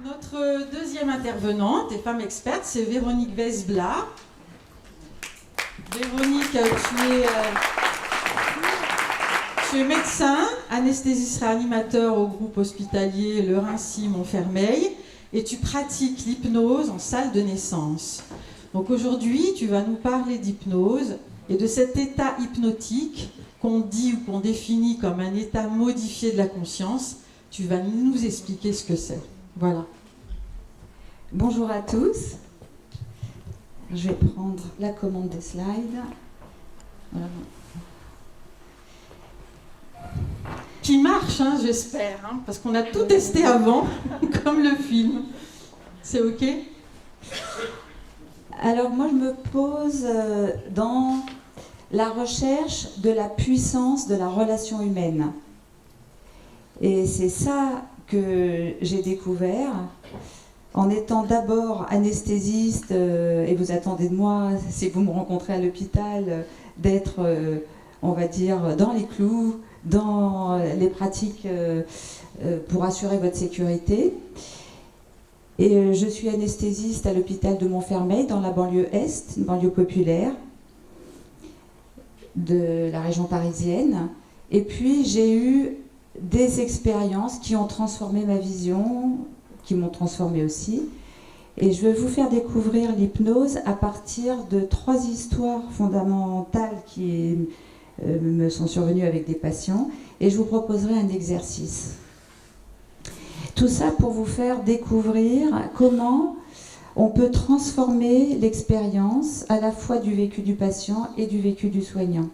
Notre deuxième intervenante et femme experte, c'est Véronique Vesbla. Véronique, tu es médecin, anesthésiste réanimateur au groupe hospitalier Le Raincy-Montfermeil et tu pratiques l'hypnose en salle de naissance. Donc aujourd'hui, tu vas nous parler d'hypnose et de cet état hypnotique qu'on dit ou qu'on définit comme un état modifié de la conscience. Tu vas nous expliquer ce que c'est. Voilà. Bonjour à tous. Je vais prendre la commande des slides. Voilà. Qui marche, hein, j'espère, hein, parce qu'on a tout testé avant, comme le film. C'est OK ? Alors moi, je me pose dans la recherche de la puissance de la relation humaine. Et c'est ça que j'ai découvert en étant d'abord anesthésiste, et vous attendez de moi, si vous me rencontrez à l'hôpital, d'être, on va dire, dans les clous, dans les pratiques pour assurer votre sécurité. Et je suis anesthésiste à l'hôpital de Montfermeil, dans la banlieue Est, une banlieue populaire de la région parisienne. Et puis j'ai eu des expériences qui ont transformé ma vision, qui m'ont transformée aussi. Et je vais vous faire découvrir l'hypnose à partir de 3 histoires fondamentales qui me sont survenues avec des patients. Et je vous proposerai un exercice. Tout ça pour vous faire découvrir comment on peut transformer l'expérience à la fois du vécu du patient et du vécu du soignant.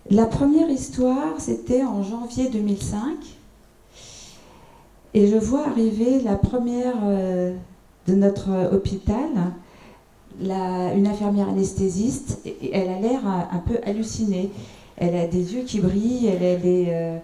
La première histoire, c'était en janvier 2005. Et je vois arriver la première de notre hôpital, une infirmière anesthésiste. Et elle a l'air un peu hallucinée. Elle a des yeux qui brillent, elle est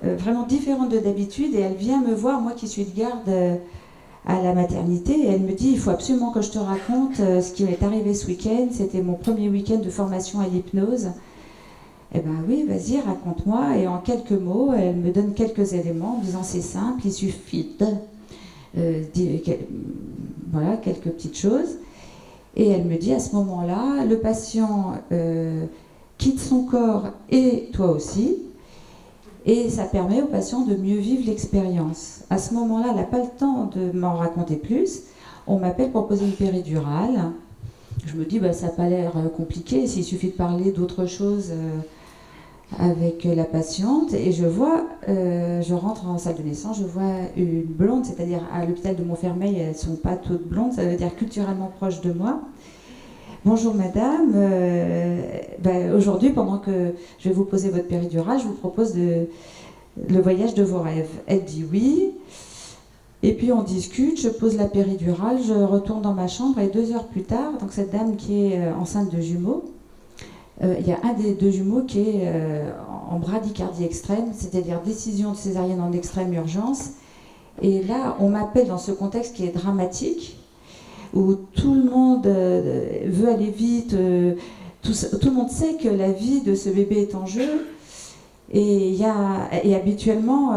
vraiment différente de d'habitude. Et elle vient me voir, moi qui suis de garde à la maternité. Et elle me dit, il faut absolument que je te raconte ce qui m'est arrivé ce week-end. C'était mon premier week-end de formation à l'hypnose. Eh bien oui, vas-y, raconte-moi. Et en quelques mots, elle me donne quelques éléments en disant c'est simple, il suffit voilà, quelques petites choses. Et elle me dit à ce moment-là, le patient quitte son corps et toi aussi. Et ça permet au patient de mieux vivre l'expérience. À ce moment-là, elle n'a pas le temps de m'en raconter plus. On m'appelle pour poser une péridurale. Je me dis, bah, ça n'a pas l'air compliqué, s'il suffit de parler d'autre chose avec la patiente. Et je vois, je rentre en salle de naissance, je vois une blonde, c'est-à-dire à l'hôpital de Montfermeil, elles ne sont pas toutes blondes, ça veut dire culturellement proches de moi. Bonjour madame, aujourd'hui, pendant que je vais vous poser votre péridurale, je vous propose le voyage de vos rêves. Elle dit oui. Et puis on discute, je pose la péridurale, je retourne dans ma chambre et 2 heures plus tard, donc cette dame qui est enceinte de jumeaux, il y a un des 2 jumeaux qui est en bradycardie extrême, c'est-à-dire décision de césarienne en extrême urgence. Et là, on m'appelle dans ce contexte qui est dramatique, où tout le monde veut aller vite, tout le monde sait que la vie de ce bébé est en jeu. Et habituellement,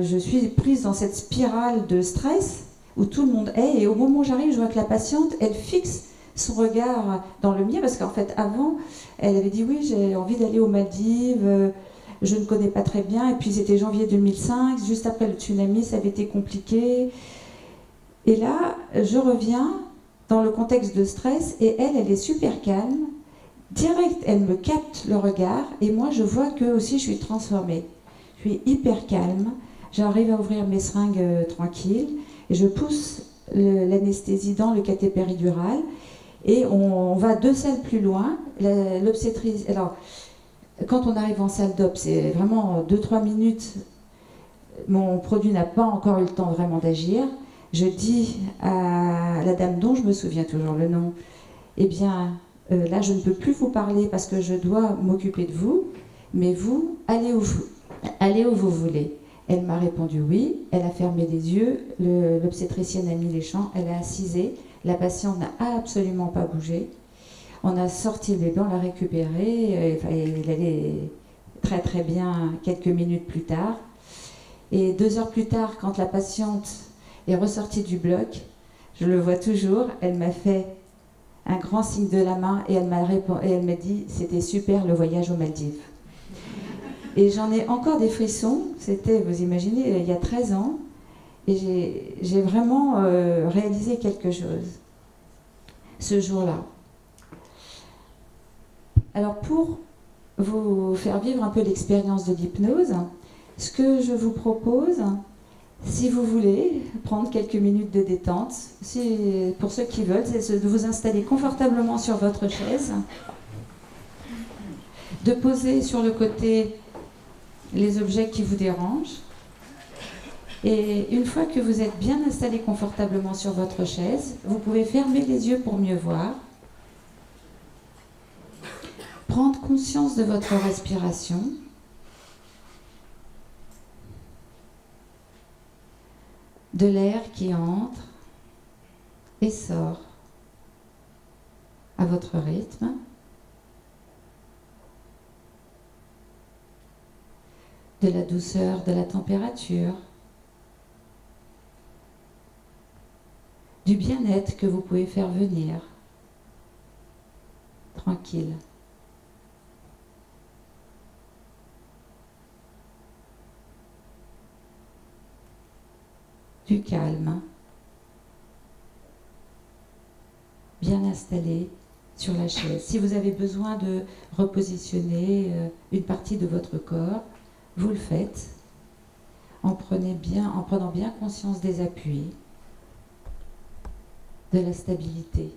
je suis prise dans cette spirale de stress où tout le monde est. Et au moment où j'arrive, je vois que la patiente, elle fixe son regard dans le mien. Parce qu'en fait, avant, elle avait dit oui, j'ai envie d'aller aux Maldives, je ne connais pas très bien. Et puis c'était janvier 2005, juste après le tsunami, ça avait été compliqué. Et là, je reviens dans le contexte de stress et elle est super calme. Direct, elle me capte le regard et moi je vois que aussi je suis transformée. Je suis hyper calme, j'arrive à ouvrir mes seringues tranquille et je pousse l'anesthésie dans le cathé péridurale et on va 2 salles plus loin. L'obstétrice, alors quand on arrive en salle d'op, c'est vraiment 2-3 minutes. Mon produit n'a pas encore eu le temps vraiment d'agir. Je dis à la dame dont je me souviens toujours le nom, eh bien là, je ne peux plus vous parler parce que je dois m'occuper de vous, mais vous, allez où vous voulez. Elle m'a répondu oui, elle a fermé les yeux, l'obstétricienne a mis les chants, elle a assisé, la patiente n'a absolument pas bougé. On a sorti le bébé, on l'a récupéré, il allait très très bien quelques minutes plus tard. Et 2 heures plus tard, quand la patiente est ressortie du bloc, je le vois toujours, elle m'a fait un grand signe de la main et elle m'a dit « C'était super le voyage aux Maldives ». Et j'en ai encore des frissons, c'était, vous imaginez, il y a 13 ans, et j'ai vraiment réalisé quelque chose ce jour-là. Alors pour vous faire vivre un peu l'expérience de l'hypnose, ce que je vous propose, si vous voulez prendre quelques minutes de détente, pour ceux qui veulent, c'est de vous installer confortablement sur votre chaise, de poser sur le côté les objets qui vous dérangent, et une fois que vous êtes bien installé confortablement sur votre chaise, vous pouvez fermer les yeux pour mieux voir, prendre conscience de votre respiration, de l'air qui entre et sort à votre rythme. De la douceur de la température, du bien-être que vous pouvez faire venir, tranquille. Du calme, bien installé sur la chaise. Si vous avez besoin de repositionner une partie de votre corps, vous le faites en prenant bien conscience des appuis, de la stabilité.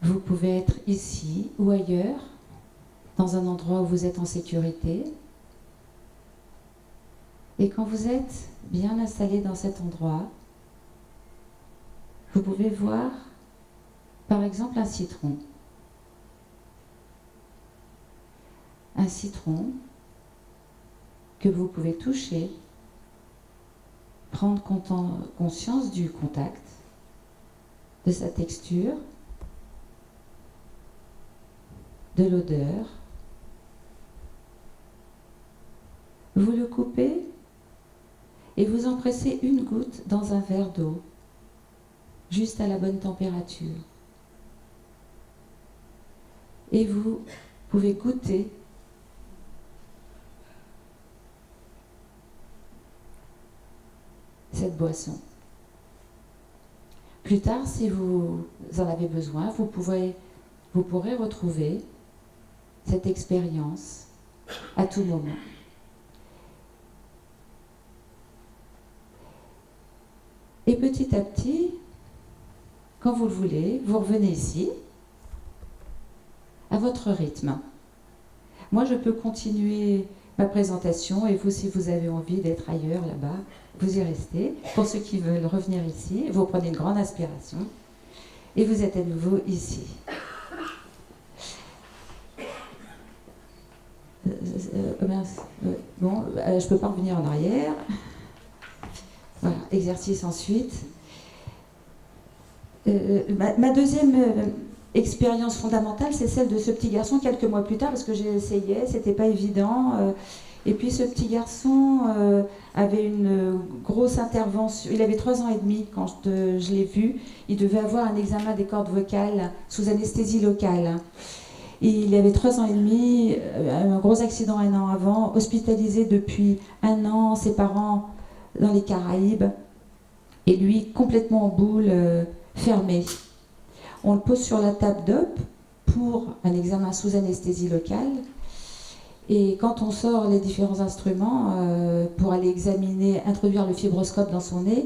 Vous pouvez être ici ou ailleurs, dans un endroit où vous êtes en sécurité. Et quand vous êtes bien installé dans cet endroit, vous pouvez voir, par exemple, un citron. Un citron que vous pouvez toucher, prendre conscience du contact, de sa texture, de l'odeur. Vous le coupez et vous en pressez une goutte dans un verre d'eau, juste à la bonne température. Et vous pouvez goûter cette boisson. Plus tard, si vous en avez besoin, vous pourrez retrouver cette expérience à tout moment. Et petit à petit, quand vous le voulez, vous revenez ici, à votre rythme. Moi, je peux continuer ma présentation et vous, si vous avez envie d'être ailleurs, là-bas, vous y restez. Pour ceux qui veulent revenir ici, vous prenez une grande inspiration et vous êtes à nouveau ici. Bon, je ne peux pas revenir en arrière. Voilà, exercice ensuite. Ma deuxième expérience fondamentale, c'est celle de ce petit garçon quelques mois plus tard, parce que j'ai essayé, c'était pas évident. Et puis ce petit garçon avait une grosse intervention. Il avait 3 ans et demi quand je l'ai vu. Il devait avoir un examen des cordes vocales sous anesthésie locale. Il avait 3 ans et demi, un gros accident 1 an avant, hospitalisé depuis 1 an, ses parents dans les Caraïbes, et lui complètement en boule, fermé. On le pose sur la table d'op pour un examen sous anesthésie locale, et quand on sort les différents instruments pour aller examiner, introduire le fibroscope dans son nez,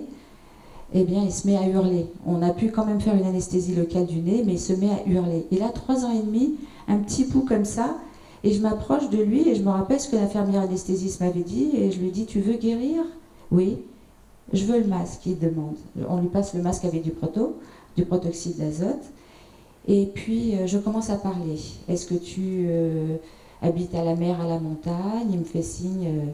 eh bien il se met à hurler. On a pu quand même faire une anesthésie locale du nez, mais il se met à hurler. Il a 3 ans et demi, un petit pouls comme ça, et je m'approche de lui et je me rappelle ce que l'infirmière anesthésiste m'avait dit, et je lui dis « Tu veux guérir ?» « Oui, je veux le masque », il demande. On lui passe le masque avec du protoxyde d'azote. Et puis, je commence à parler. « Est-ce que tu habites à la mer, à la montagne ?» Il me fait signe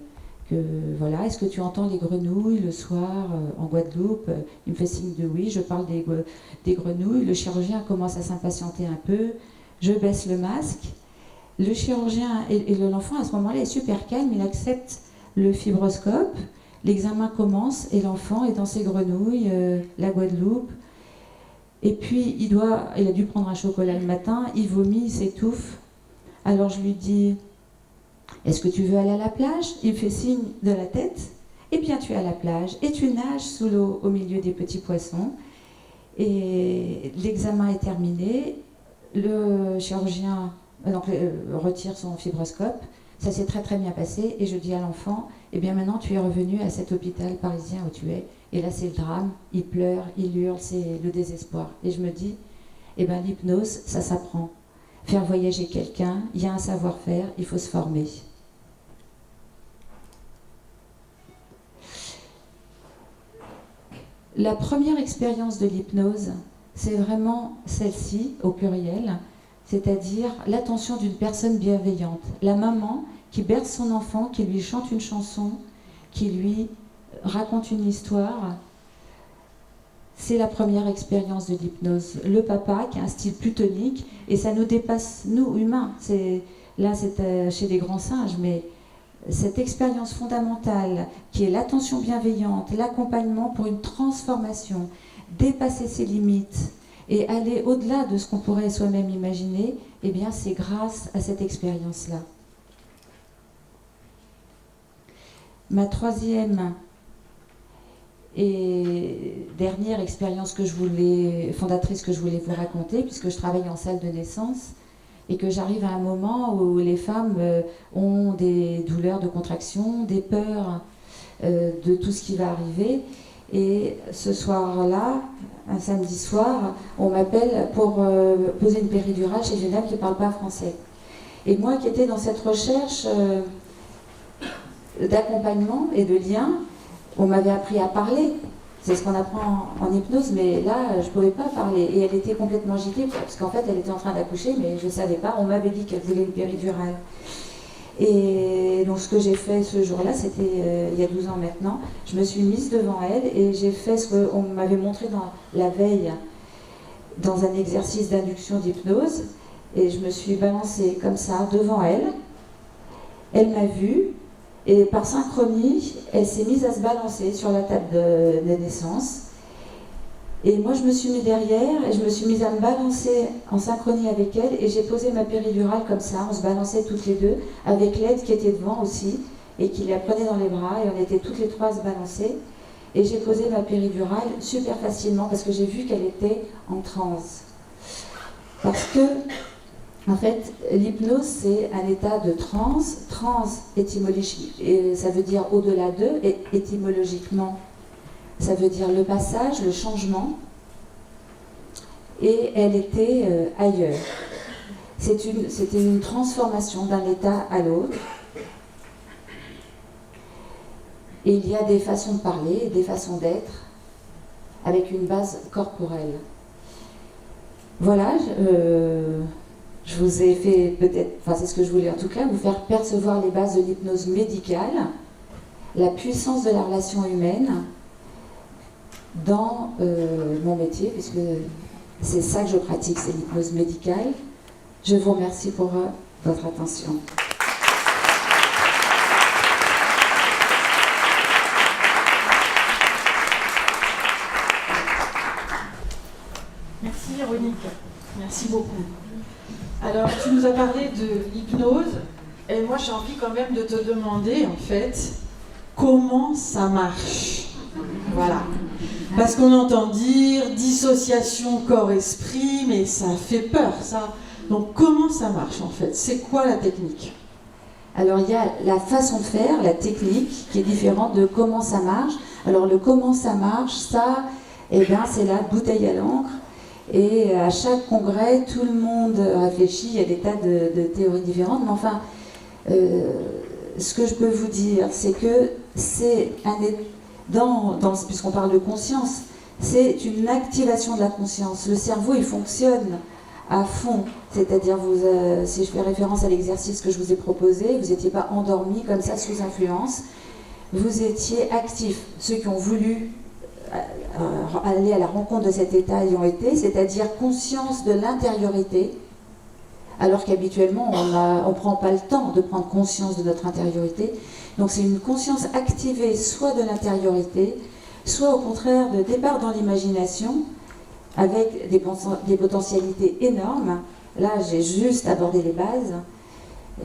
que, voilà. « Est-ce que tu entends les grenouilles le soir en Guadeloupe ?» Il me fait signe de oui. Je parle des grenouilles. Le chirurgien commence à s'impatienter un peu. Je baisse le masque. Le chirurgien et l'enfant, à ce moment-là, est super calme, il accepte le fibroscope, l'examen commence et l'enfant est dans ses grenouilles, la Guadeloupe. Et puis, il a dû prendre un chocolat le matin, il vomit, il s'étouffe. Alors je lui dis, est-ce que tu veux aller à la plage? Il me fait signe de la tête. Eh bien, tu es à la plage et tu nages sous l'eau au milieu des petits poissons. Et l'examen est terminé. Le chirurgien retire son fibroscope. Ça s'est très très bien passé. Et je dis à l'enfant, eh bien maintenant tu es revenu à cet hôpital parisien où tu es. Et là c'est le drame. Il pleure, il hurle, c'est le désespoir. Et je me dis, eh bien l'hypnose, ça s'apprend. Faire voyager quelqu'un, il y a un savoir-faire, il faut se former. La première expérience de l'hypnose, c'est vraiment celle-ci, au pluriel, c'est-à-dire l'attention d'une personne bienveillante. La maman qui berce son enfant, qui lui chante une chanson, qui lui raconte une histoire. C'est la première expérience de l'hypnose. Le papa, qui a un style plus tonique, et ça nous dépasse, nous, humains. Là, c'est chez les grands singes, mais cette expérience fondamentale, qui est l'attention bienveillante, l'accompagnement pour une transformation, dépasser ses limites et aller au-delà de ce qu'on pourrait soi-même imaginer, eh bien, c'est grâce à cette expérience-là. Ma troisième et dernière expérience fondatrice que je voulais vous raconter, puisque je travaille en salle de naissance et que j'arrive à un moment où les femmes ont des douleurs de contraction, des peurs de tout ce qui va arriver. Et ce soir-là, un samedi soir, on m'appelle pour poser une péridurale chez une dame qui ne parle pas français. Et moi qui étais dans cette recherche d'accompagnement et de lien, on m'avait appris à parler. C'est ce qu'on apprend en hypnose, mais là, je ne pouvais pas parler. Et elle était complètement agitée, parce qu'en fait, elle était en train d'accoucher, mais je ne savais pas. On m'avait dit qu'elle voulait une péridurale. Et donc, ce que j'ai fait ce jour-là, c'était il y a 12 ans maintenant. Je me suis mise devant elle et j'ai fait ce qu'on m'avait montré dans la veille, dans un exercice d'induction d'hypnose. Et je me suis balancée comme ça, devant elle. Elle m'a vue. Et par synchronie, elle s'est mise à se balancer sur la table de naissance. Et moi, je me suis mis derrière et je me suis mise à me balancer en synchronie avec elle. Et j'ai posé ma péridurale comme ça, on se balançait toutes les deux, avec l'aide qui était devant aussi, et qui la prenait dans les bras. Et on était toutes les trois à se balancer. Et j'ai posé ma péridurale super facilement parce que j'ai vu qu'elle était en transe. Parce que en fait, l'hypnose, c'est un état de transe. Transe, étymologique, et ça veut dire au-delà d'eux, et étymologiquement, ça veut dire le passage, le changement. Et elle était ailleurs. C'était une transformation d'un état à l'autre. Et il y a des façons de parler, des façons d'être, avec une base corporelle. Voilà, je vous ai fait peut-être, enfin c'est ce que je voulais en tout cas, vous faire percevoir les bases de l'hypnose médicale, la puissance de la relation humaine dans mon métier, puisque c'est ça que je pratique, c'est l'hypnose médicale. Je vous remercie pour votre attention. Merci Véronique, merci beaucoup. Alors, tu nous as parlé de l'hypnose, et moi j'ai envie quand même de te demander, en fait, comment ça marche. Voilà. Parce qu'on entend dire dissociation corps-esprit, mais ça fait peur, ça. Donc, comment ça marche, en fait? C'est quoi la technique? Alors, il y a la façon de faire, la technique, qui est différente de comment ça marche. Alors, le comment ça marche, ça, eh bien, c'est la bouteille à l'encre. Et à chaque congrès, tout le monde réfléchit, il y a des tas de théories différentes, mais enfin, ce que je peux vous dire, c'est que c'est puisqu'on parle de conscience, c'est une activation de la conscience. Le cerveau, il fonctionne à fond, c'est-à-dire, si je fais référence à l'exercice que je vous ai proposé, vous n'étiez pas endormi comme ça sous influence, vous étiez actif. Ceux qui ont voulu aller à la rencontre de cet état y ont été, c'est-à-dire conscience de l'intériorité, alors qu'habituellement on ne prend pas le temps de prendre conscience de notre intériorité. Donc c'est une conscience activée soit de l'intériorité, soit au contraire de départ dans l'imagination, avec des potentialités énormes. Là j'ai juste abordé les bases,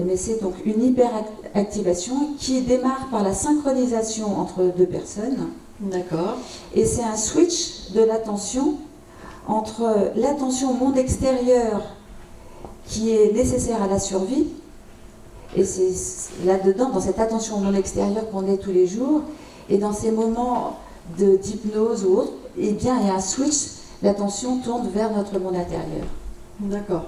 mais c'est donc une hyperactivation qui démarre par la synchronisation entre deux personnes. D'accord. Et c'est un switch de l'attention entre l'attention au monde extérieur qui est nécessaire à la survie, et c'est là-dedans, dans cette attention au monde extérieur qu'on est tous les jours, et dans ces moments d'hypnose ou autre, eh bien il y a un switch, l'attention tourne vers notre monde intérieur. D'accord.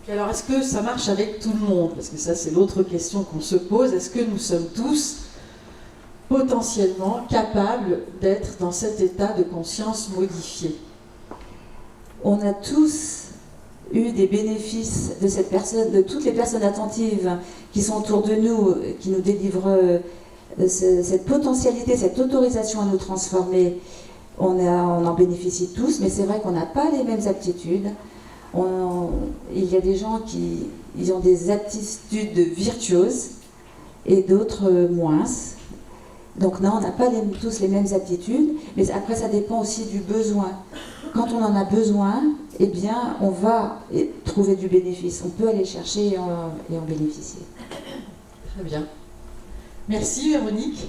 Et alors, est-ce que ça marche avec tout le monde? Parce que ça, c'est l'autre question qu'on se pose. Est-ce que nous sommes tous potentiellement capables d'être dans cet état de conscience modifié? On a tous eu des bénéfices de cette personne, de toutes les personnes attentives qui sont autour de nous, qui nous délivrent cette potentialité, cette autorisation à nous transformer. On en bénéficie tous, mais c'est vrai qu'on n'a pas les mêmes aptitudes. Il y a des gens qui ont des aptitudes virtuoses et d'autres moins. Donc non, on n'a pas tous les mêmes aptitudes, mais après ça dépend aussi du besoin. Quand on en a besoin, eh bien on va trouver du bénéfice. On peut aller chercher et en bénéficier. Très bien. Merci Véronique.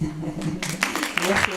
Merci.